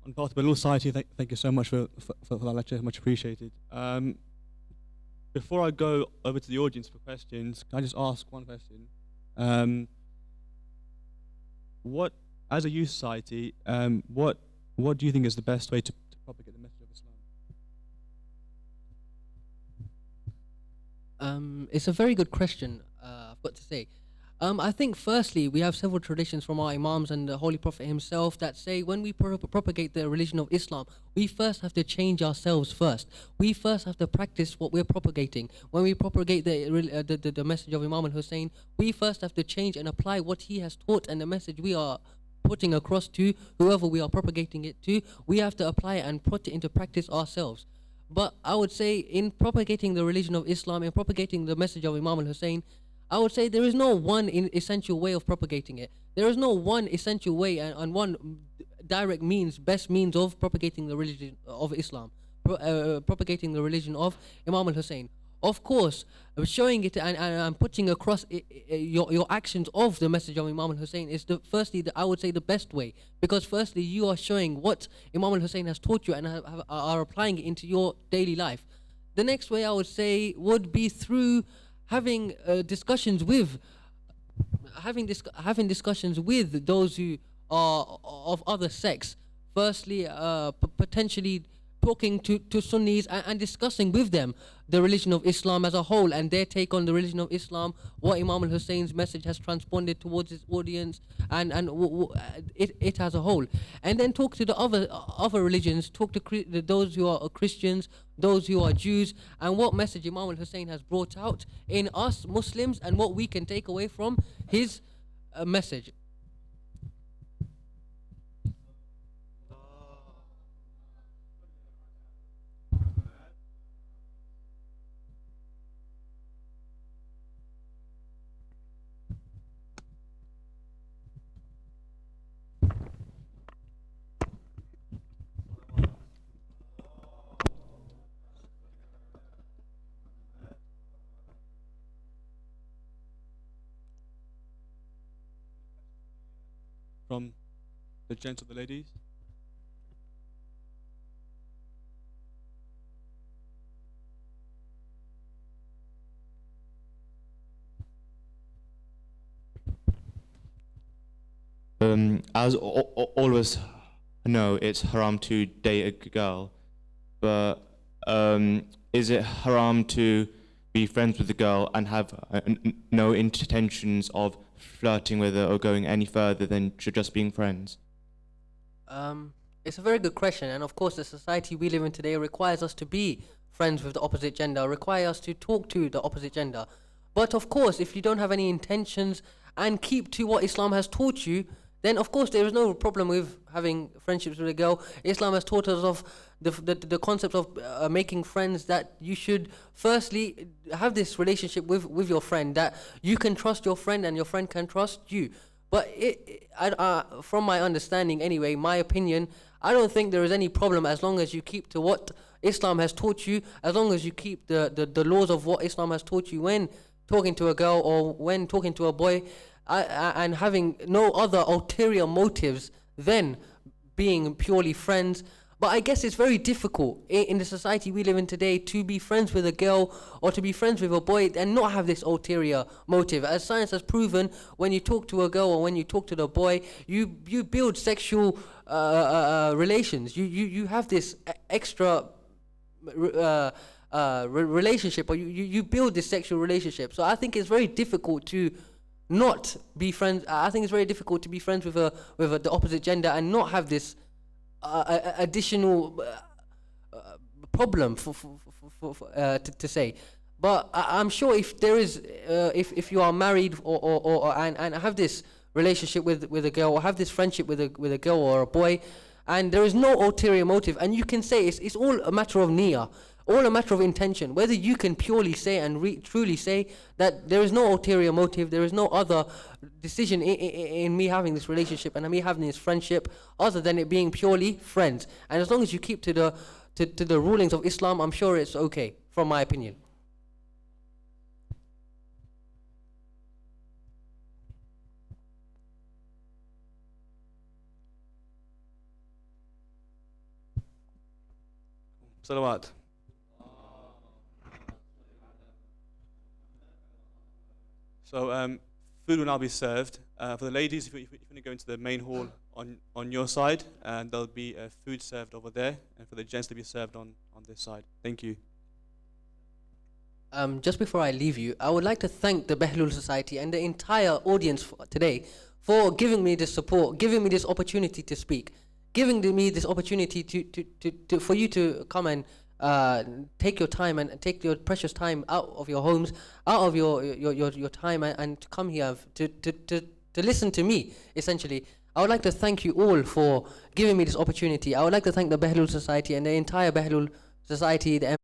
On behalf of the Law Society, thank you so much for that lecture, much appreciated. Before I go over to the audience for questions, can I just ask one question? What, as a youth society, what do you think is the best way to propagate the message of Islam? It's a very good question, I've got to say. I think firstly, we have several traditions from our Imams and the Holy Prophet himself that say when we propagate the religion of Islam, we first have to change ourselves first. We first have to practice what we're propagating. When we propagate the message of Imam al-Hussein, we first have to change and apply what he has taught and the message we are putting across to whoever we are propagating it to. We have to apply it and put it into practice ourselves. But I would say in propagating the religion of Islam, in propagating the message of Imam al-Hussein, I would say there is no one essential way of propagating it. There is no one essential way and one direct means, best means of propagating the religion of Islam, propagating the religion of Imam al-Hussein. Of course, showing it and putting across your actions of the message of Imam al-Hussein is I would say the best way, because firstly you are showing what Imam al-Hussein has taught you and are applying it into your daily life. The next way I would say would be through having discussions with discussions with those who are of other sects. Firstly, potentially talking to Sunnis and discussing with them the religion of Islam as a whole and their take on the religion of Islam, what Imam al-Hussein's message has transponded towards his audience and it as a whole. And then talk to the other religions, talk to those who are Christians, those who are Jews, and what message Imam al-Hussein has brought out in us Muslims and what we can take away from his message. From the gents or the ladies? As all of us know, it's haram to date a girl, but is it haram to be friends with the girl and have no intentions of flirting with her or going any further than just being friends? It's a very good question, and of course the society we live in today requires us to be friends with the opposite gender, requires us to talk to the opposite gender. But of course, if you don't have any intentions and keep to what Islam has taught you, then of course there is no problem with having friendships with a girl. Islam has taught us of the concept of making friends, that you should firstly have this relationship with your friend, that you can trust your friend and your friend can trust you. But from my understanding anyway, my opinion, I don't think there is any problem as long as you keep to what Islam has taught you, as long as you keep the laws of what Islam has taught you when talking to a girl or when talking to a boy, and having no other ulterior motives than being purely friends. But I guess it's very difficult in the society we live in today to be friends with a girl or to be friends with a boy and not have this ulterior motive. As science has proven, when you talk to a girl or when you talk to the boy, you build sexual relations. You have this extra relationship, or you build this sexual relationship. So I think it's very difficult to not be friends. I think it's very difficult to be friends with the opposite gender and not have this additional problem to say. But I'm sure if there is, if you are married and have this relationship with a girl, or have this friendship with a girl or a boy, and there is no ulterior motive, and you can say it's all a matter of niyyah, all a matter of intention, whether you can purely say and truly say that there is no ulterior motive, there is no other decision in me having this relationship and me having this friendship other than it being purely friends. And as long as you keep to the rulings of Islam, I'm sure it's okay, from my opinion. Salawat. So food will now be served. For the ladies, if you want to go into the main hall on your side, and there'll be food served over there, and for the gents to be served on this side. Thank you. Just before I leave you, I would like to thank the Behlul Society and the entire audience today for giving me this support, giving me this opportunity to speak, giving me this opportunity for you to come and take your time and take your precious time out of your homes, out of your time and to come here to listen to me, essentially. I would like to thank you all for giving me this opportunity. I would like to thank the Behlul Society and the entire Behlul Society, the